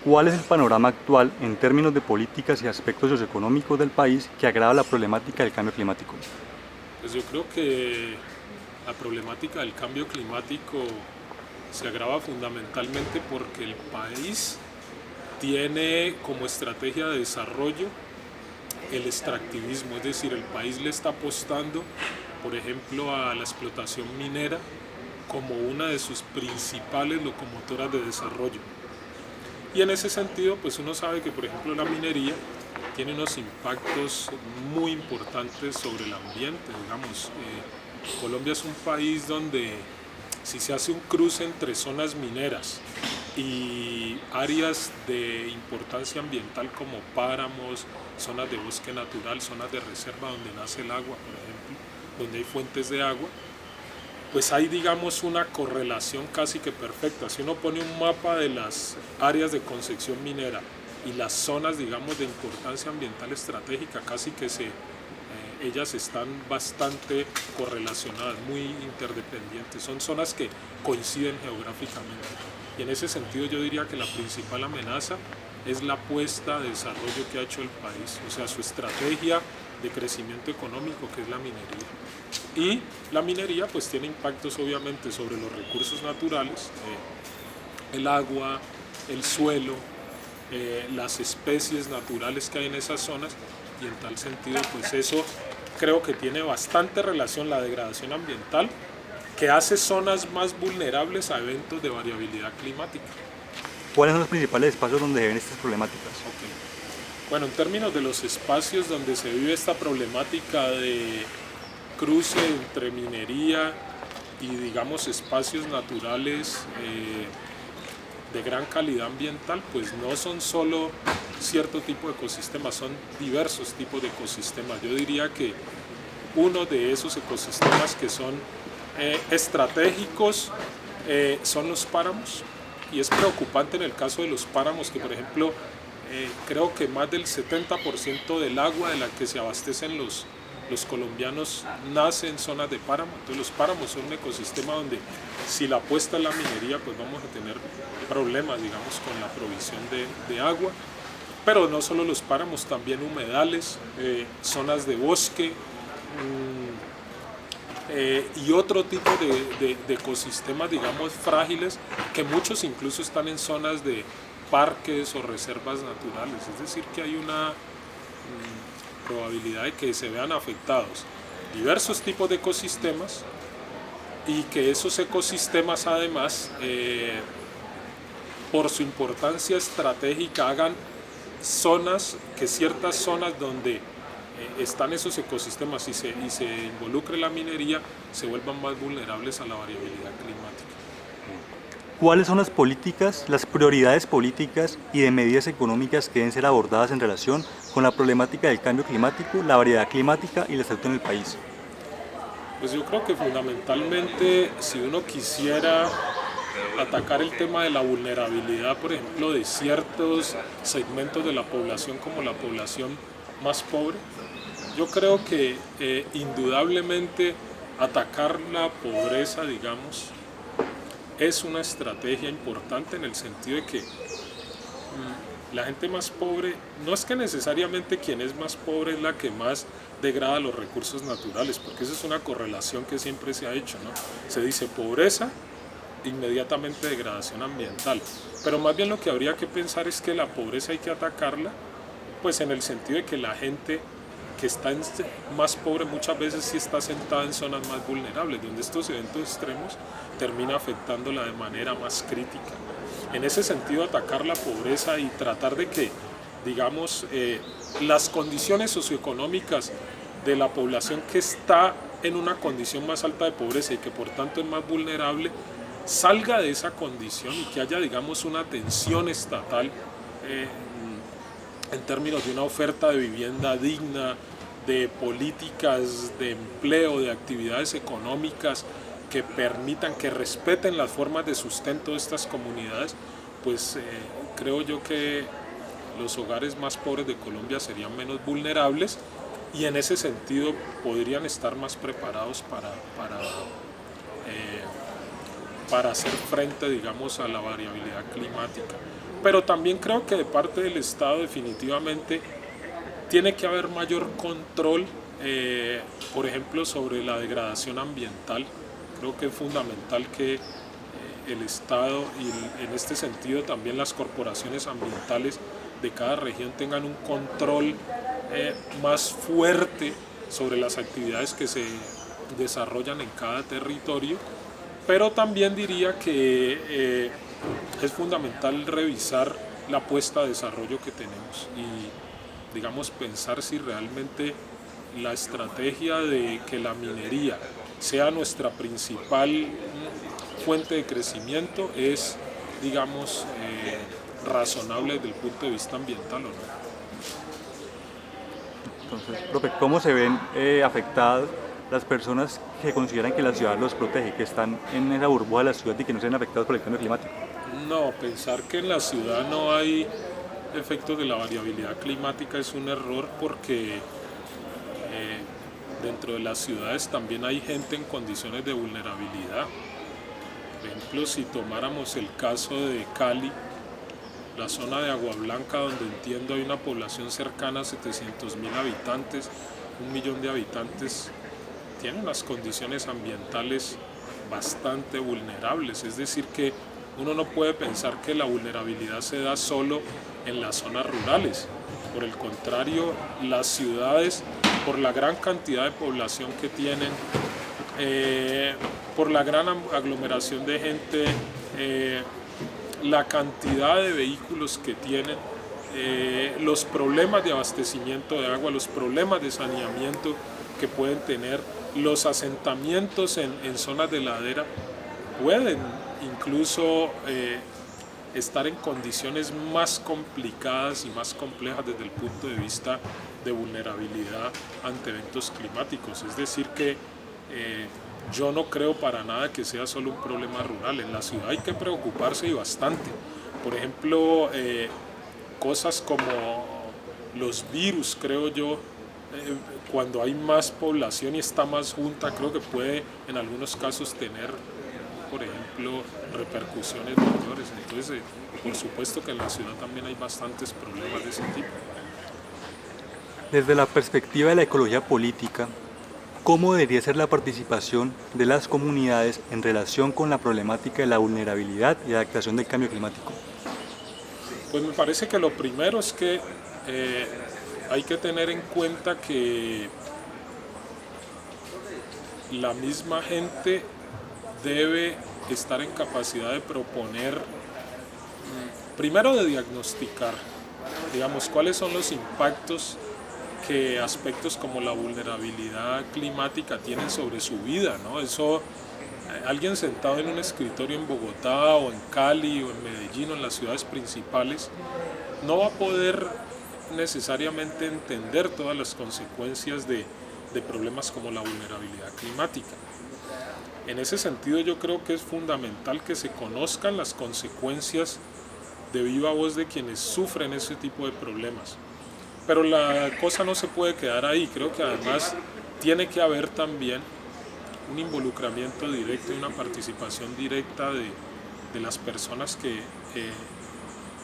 ¿Cuál es el panorama actual en términos de políticas y aspectos socioeconómicos del país que agrava la problemática del cambio climático? Pues yo creo que la problemática del cambio climático se agrava fundamentalmente porque el país tiene como estrategia de desarrollo el extractivismo, es decir, el país le está apostando, por ejemplo, a la explotación minera como una de sus principales locomotoras de desarrollo. Y en ese sentido, pues uno sabe que, por ejemplo, la minería tiene unos impactos muy importantes sobre el ambiente. Digamos, Colombia es un país donde si se hace un cruce entre zonas mineras y áreas de importancia ambiental como páramos, zonas de bosque natural, zonas de reserva donde nace el agua, por ejemplo, donde hay fuentes de agua, pues hay, digamos, una correlación casi que perfecta. Si uno pone un mapa de las áreas de concesión minera y las zonas, digamos, de importancia ambiental estratégica, casi que ellas están bastante correlacionadas, muy interdependientes. Son zonas que coinciden geográficamente. Y en ese sentido yo diría que la principal amenaza es la apuesta de desarrollo que ha hecho el país, o sea, su estrategia de crecimiento económico, que es la minería. Y la minería pues tiene impactos obviamente sobre los recursos naturales, el agua, el suelo, las especies naturales que hay en esas zonas, y en tal sentido pues eso creo que tiene bastante relación la degradación ambiental, que hace zonas más vulnerables a eventos de variabilidad climática. ¿Cuáles son los principales espacios donde se ven estas problemáticas? Okay. Bueno, en términos de los espacios donde se vive esta problemática de cruce entre minería y, digamos, espacios naturales de gran calidad ambiental, pues no son solo cierto tipo de ecosistemas, son diversos tipos de ecosistemas. Yo diría que uno de esos ecosistemas que son estratégicos son los páramos, y es preocupante en el caso de los páramos que, por ejemplo, creo que más del 70% del agua de la que se abastecen los colombianos nace en zonas de páramo. Entonces los páramos son un ecosistema donde si la apuesta es la minería, pues vamos a tener problemas, digamos, con la provisión de agua. Pero no solo los páramos, también humedales, zonas de bosque y otro tipo de ecosistemas, digamos, frágiles, que muchos incluso están en zonas de parques o reservas naturales. Es decir, que hay una probabilidad de que se vean afectados diversos tipos de ecosistemas, y que esos ecosistemas además por su importancia estratégica hagan ciertas zonas donde están esos ecosistemas y se involucre la minería, se vuelvan más vulnerables a la variabilidad climática. ¿Cuáles son las políticas, las prioridades políticas y de medidas económicas que deben ser abordadas en relación con la problemática del cambio climático, la variedad climática y la salud en el país? Pues yo creo que fundamentalmente, si uno quisiera atacar el tema de la vulnerabilidad, por ejemplo, de ciertos segmentos de la población como la población más pobre, yo creo que indudablemente atacar la pobreza, digamos, es una estrategia importante, en el sentido de que la gente más pobre, no es que necesariamente quien es más pobre es la que más degrada los recursos naturales, porque esa es una correlación que siempre se ha hecho, ¿no? Se dice pobreza, inmediatamente degradación ambiental, pero más bien lo que habría que pensar es que la pobreza hay que atacarla, pues en el sentido de que la gente que está más pobre muchas veces sí está sentada en zonas más vulnerables, donde estos eventos extremos termina afectándola de manera más crítica. En ese sentido, atacar la pobreza y tratar de que, digamos, las condiciones socioeconómicas de la población que está en una condición más alta de pobreza y que por tanto es más vulnerable, salga de esa condición, y que haya, digamos, una atención estatal en términos de una oferta de vivienda digna, de políticas de empleo, de actividades económicas que permitan, que respeten las formas de sustento de estas comunidades, pues creo yo que los hogares más pobres de Colombia serían menos vulnerables, y en ese sentido podrían estar más preparados para hacer frente, digamos, a la variabilidad climática. pero también creo que de parte del Estado definitivamente tiene que haber mayor control, por ejemplo, sobre la degradación ambiental. Creo que es fundamental que el Estado y en este sentido también las corporaciones ambientales de cada región tengan un control más fuerte sobre las actividades que se desarrollan en cada territorio, pero también diría que es fundamental revisar la apuesta de desarrollo que tenemos y, digamos, pensar si realmente la estrategia de que la minería sea nuestra principal fuente de crecimiento es, digamos, razonable desde el punto de vista ambiental o no. Entonces, profe, ¿cómo se ven afectadas las personas que consideran que la ciudad los protege, que están en esa burbuja de la ciudad y que no se ven afectados por el cambio climático? No, pensar que en la ciudad no hay efectos de la variabilidad climática es un error porque dentro de las ciudades también hay gente en condiciones de vulnerabilidad. Por ejemplo, si tomáramos el caso de Cali, la zona de Agua Blanca, donde entiendo hay una población cercana a 700.000 habitantes, 1.000.000 de habitantes, tiene unas condiciones ambientales bastante vulnerables. Es decir, que uno no puede pensar que la vulnerabilidad se da solo en las zonas rurales. Por el contrario, las ciudades, por la gran cantidad de población que tienen, por la gran aglomeración de gente, la cantidad de vehículos que tienen, los problemas de abastecimiento de agua, los problemas de saneamiento que pueden tener, los asentamientos en zonas de ladera, pueden incluso estar en condiciones más complicadas y más complejas desde el punto de vista de vulnerabilidad ante eventos climáticos. Es decir que yo no creo para nada que sea solo un problema rural. En la ciudad hay que preocuparse y bastante. Por ejemplo, cosas como los virus, creo yo, cuando hay más población y está más junta, creo que puede en algunos casos tener, por ejemplo, repercusiones mayores. Entonces, por supuesto que en la ciudad también hay bastantes problemas de ese tipo. Desde la perspectiva de la ecología política, ¿cómo debería ser la participación de las comunidades en relación con la problemática de la vulnerabilidad y adaptación del cambio climático? Pues me parece que lo primero es que hay que tener en cuenta que la misma gente debe estar en capacidad de proponer, primero de diagnosticar, digamos, cuáles son los impactos que aspectos como la vulnerabilidad climática tienen sobre su vida, ¿no? Eso, alguien sentado en un escritorio en Bogotá o en Cali o en Medellín o en las ciudades principales no va a poder necesariamente entender todas las consecuencias de problemas como la vulnerabilidad climática. En ese sentido yo creo que es fundamental que se conozcan las consecuencias de viva voz de quienes sufren ese tipo de problemas. Pero la cosa no se puede quedar ahí, creo que además tiene que haber también un involucramiento directo y una participación directa de las personas que,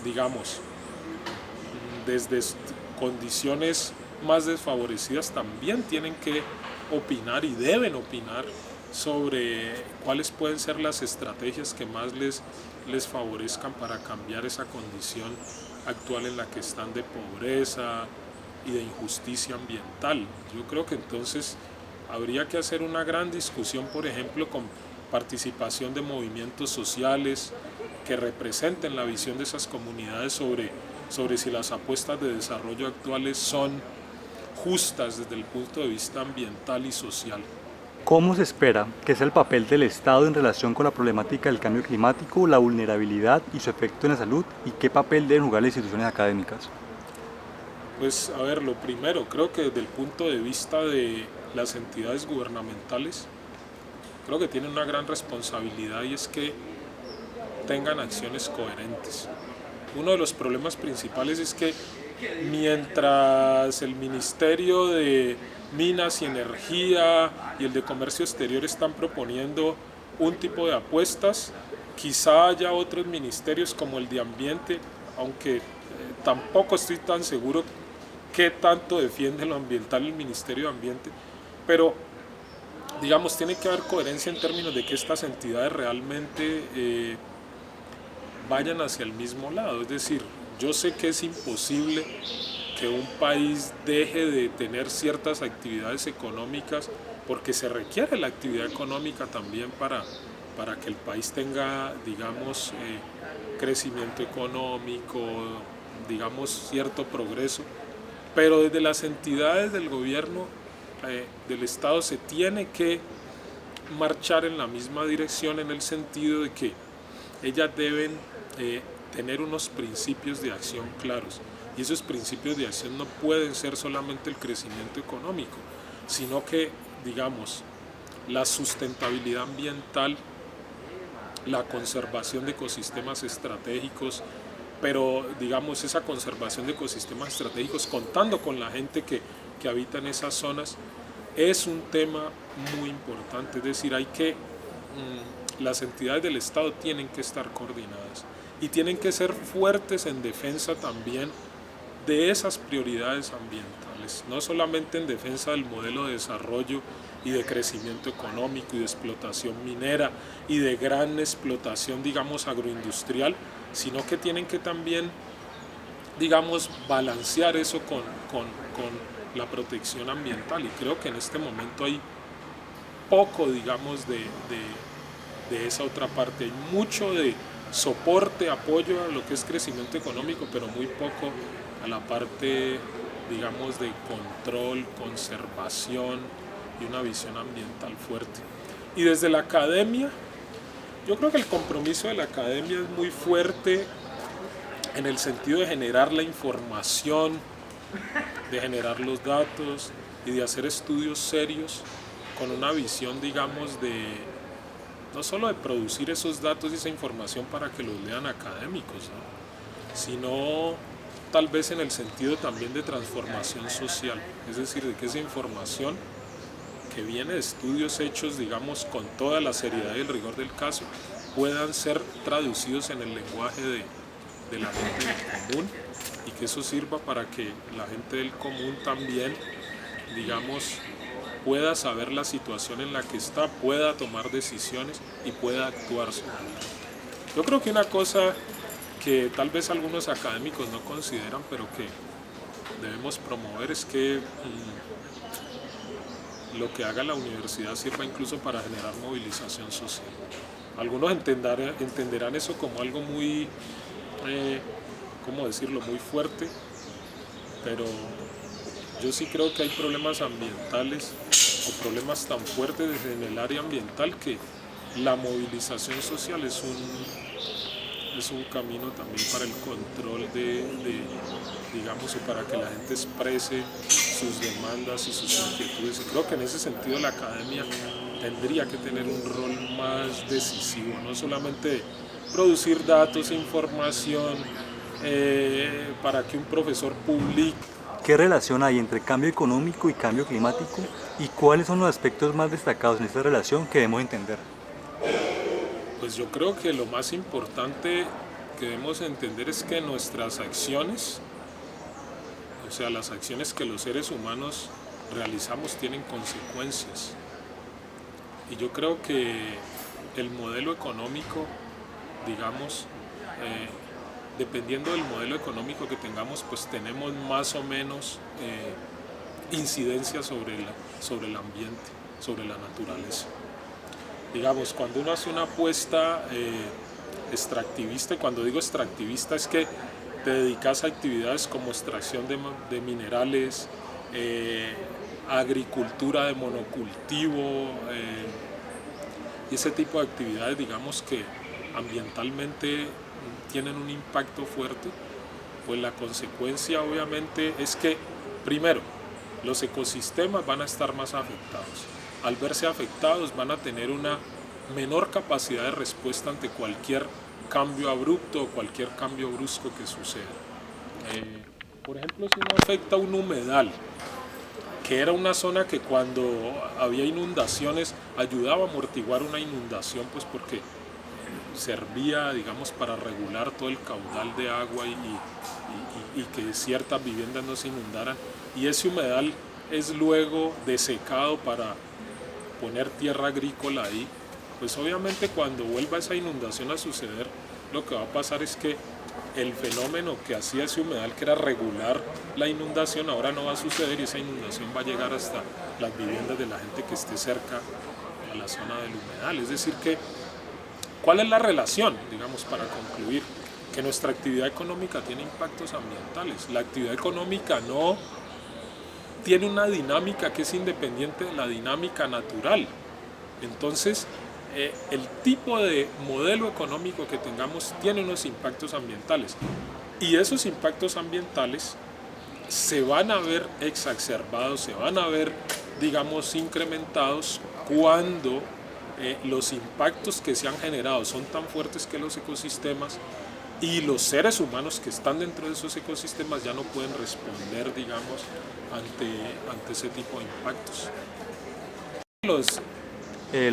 digamos, desde condiciones más desfavorecidas también tienen que opinar y deben opinar sobre cuáles pueden ser las estrategias que más les favorezcan para cambiar esa condición actual en la que están de pobreza y de injusticia ambiental. Yo creo que entonces habría que hacer una gran discusión, por ejemplo, con participación de movimientos sociales que representen la visión de esas comunidades sobre si las apuestas de desarrollo actuales son justas desde el punto de vista ambiental y social. ¿Cómo se espera que sea el papel del Estado en relación con la problemática del cambio climático, la vulnerabilidad y su efecto en la salud? ¿Y qué papel deben jugar las instituciones académicas? Pues a ver, lo primero, creo que desde el punto de vista de las entidades gubernamentales, creo que tienen una gran responsabilidad y es que tengan acciones coherentes. Uno de los problemas principales es que mientras el Ministerio de Minas y Energía y el de Comercio Exterior están proponiendo un tipo de apuestas, quizá haya otros ministerios como el de Ambiente aunque tampoco estoy tan seguro qué tanto defiende lo ambiental el Ministerio de Ambiente, pero digamos tiene que haber coherencia en términos de que estas entidades realmente vayan hacia el mismo lado. Es decir, yo sé que es imposible que un país deje de tener ciertas actividades económicas porque se requiere la actividad económica también para que el país tenga, digamos, crecimiento económico, digamos, cierto progreso, pero desde las entidades del gobierno del Estado se tiene que marchar en la misma dirección en el sentido de que ellas deben tener unos principios de acción claros. Y esos principios de acción no pueden ser solamente el crecimiento económico, sino que, digamos, la sustentabilidad ambiental, la conservación de ecosistemas estratégicos, pero digamos esa conservación de ecosistemas estratégicos contando con la gente que habita en esas zonas, es un tema muy importante. Es decir, las entidades del Estado tienen que estar coordinadas y tienen que ser fuertes en defensa también de esas prioridades ambientales, no solamente en defensa del modelo de desarrollo y de crecimiento económico y de explotación minera y de gran explotación, digamos, agroindustrial, sino que tienen que también, digamos, balancear eso con la protección ambiental. Y creo que en este momento hay poco, digamos, de esa otra parte. Hay mucho de soporte, apoyo a lo que es crecimiento económico, pero muy poco a la parte, digamos, de control, conservación y una visión ambiental fuerte. Y desde la academia, yo creo que el compromiso de la academia es muy fuerte en el sentido de generar la información, de generar los datos y de hacer estudios serios con una visión, digamos, de no solo de producir esos datos y esa información para que los lean académicos, ¿no?, sino tal vez en el sentido también de transformación social, es decir, de que esa información que viene de estudios hechos, digamos, con toda la seriedad y el rigor del caso, puedan ser traducidos en el lenguaje de la gente del común y que eso sirva para que la gente del común también, digamos, pueda saber la situación en la que está, pueda tomar decisiones y pueda actuar sobre ella. Yo creo que una cosa que tal vez algunos académicos no consideran, pero que debemos promover es que lo que haga la universidad sirva incluso para generar movilización social. Algunos entenderán eso como algo muy, ¿cómo decirlo?, muy fuerte, pero yo sí creo que hay problemas ambientales o problemas tan fuertes en el área ambiental que la movilización social es un camino también para el control digamos, o para que la gente exprese sus demandas y sus inquietudes. Y creo que en ese sentido la academia tendría que tener un rol más decisivo, no solamente producir datos, información para que un profesor publique. ¿Qué relación hay entre cambio económico y cambio climático? ¿Y cuáles son los aspectos más destacados en esta relación que debemos entender? Pues yo creo que lo más importante que debemos entender es que nuestras acciones, o sea, las acciones que los seres humanos realizamos tienen consecuencias. Y yo creo que el modelo económico, digamos, dependiendo del modelo económico que tengamos, pues tenemos más o menos incidencia sobre el ambiente, sobre la naturaleza. Digamos, cuando uno hace una apuesta extractivista, y cuando digo extractivista es que te dedicas a actividades como extracción de minerales, agricultura de monocultivo y ese tipo de actividades, digamos, que ambientalmente tienen un impacto fuerte, pues la consecuencia obviamente es que, primero, los ecosistemas van a estar más afectados. Al verse afectados van a tener una menor capacidad de respuesta ante cualquier cambio abrupto o cualquier cambio brusco que suceda. Por ejemplo, si uno afecta un humedal, que era una zona que cuando había inundaciones ayudaba a amortiguar una inundación, pues porque servía, digamos, para regular todo el caudal de agua y que ciertas viviendas no se inundaran, y ese humedal es luego desecado para poner tierra agrícola ahí, pues obviamente cuando vuelva esa inundación a suceder, lo que va a pasar es que el fenómeno que hacía ese humedal, que era regular la inundación, ahora no va a suceder y esa inundación va a llegar hasta las viviendas de la gente que esté cerca a la zona del humedal. Es decir que, ¿cuál es la relación? Digamos, para concluir, que nuestra actividad económica tiene impactos ambientales. La actividad económica no tiene una dinámica que es independiente de la dinámica natural. Entonces, el tipo de modelo económico que tengamos tiene unos impactos ambientales, y esos impactos ambientales se van a ver exacerbados, se van a ver, digamos, incrementados cuando los impactos que se han generado son tan fuertes que los ecosistemas y los seres humanos que están dentro de esos ecosistemas ya no pueden responder, digamos, ante ese tipo de impactos. Los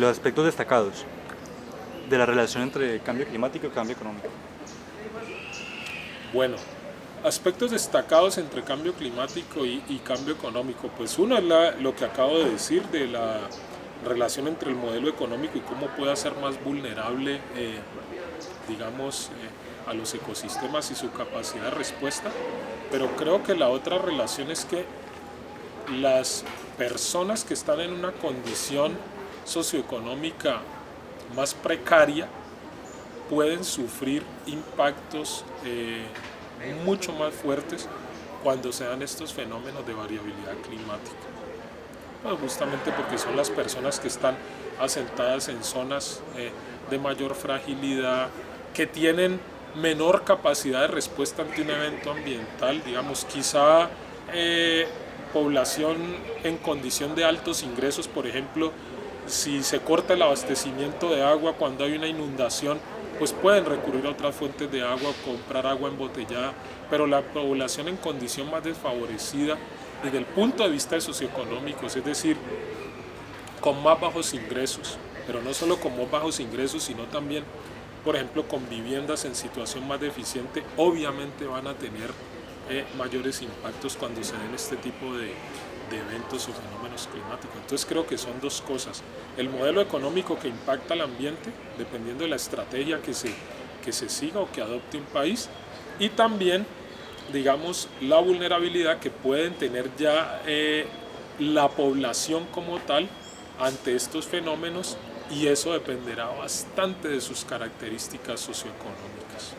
aspectos destacados de la relación entre cambio climático y cambio económico. Bueno, aspectos destacados entre cambio climático y cambio económico. Pues uno es lo que acabo de decir de la relación entre el modelo económico y cómo puede hacer más vulnerable, digamos, a los ecosistemas y su capacidad de respuesta. Pero creo que la otra relación es que las personas que están en una condición socioeconómica más precaria pueden sufrir impactos mucho más fuertes cuando se dan estos fenómenos de variabilidad climática. Pues justamente porque son las personas que están asentadas en zonas de mayor fragilidad, que tienen menor capacidad de respuesta ante un evento ambiental, digamos, quizá población en condición de altos ingresos, por ejemplo, si se corta el abastecimiento de agua cuando hay una inundación, pues pueden recurrir a otras fuentes de agua, comprar agua embotellada, pero la población en condición más desfavorecida desde el punto de vista socioeconómico, es decir, con más bajos ingresos, pero no solo con más bajos ingresos, sino también, por ejemplo, con viviendas en situación más deficiente, obviamente van a tener mayores impactos cuando se den este tipo de eventos o fenómenos climáticos. Entonces creo que son dos cosas: el modelo económico que impacta al ambiente, dependiendo de la estrategia que se siga o que adopte un país, y también, digamos, la vulnerabilidad que pueden tener ya la población como tal ante estos fenómenos, y eso dependerá bastante de sus características socioeconómicas.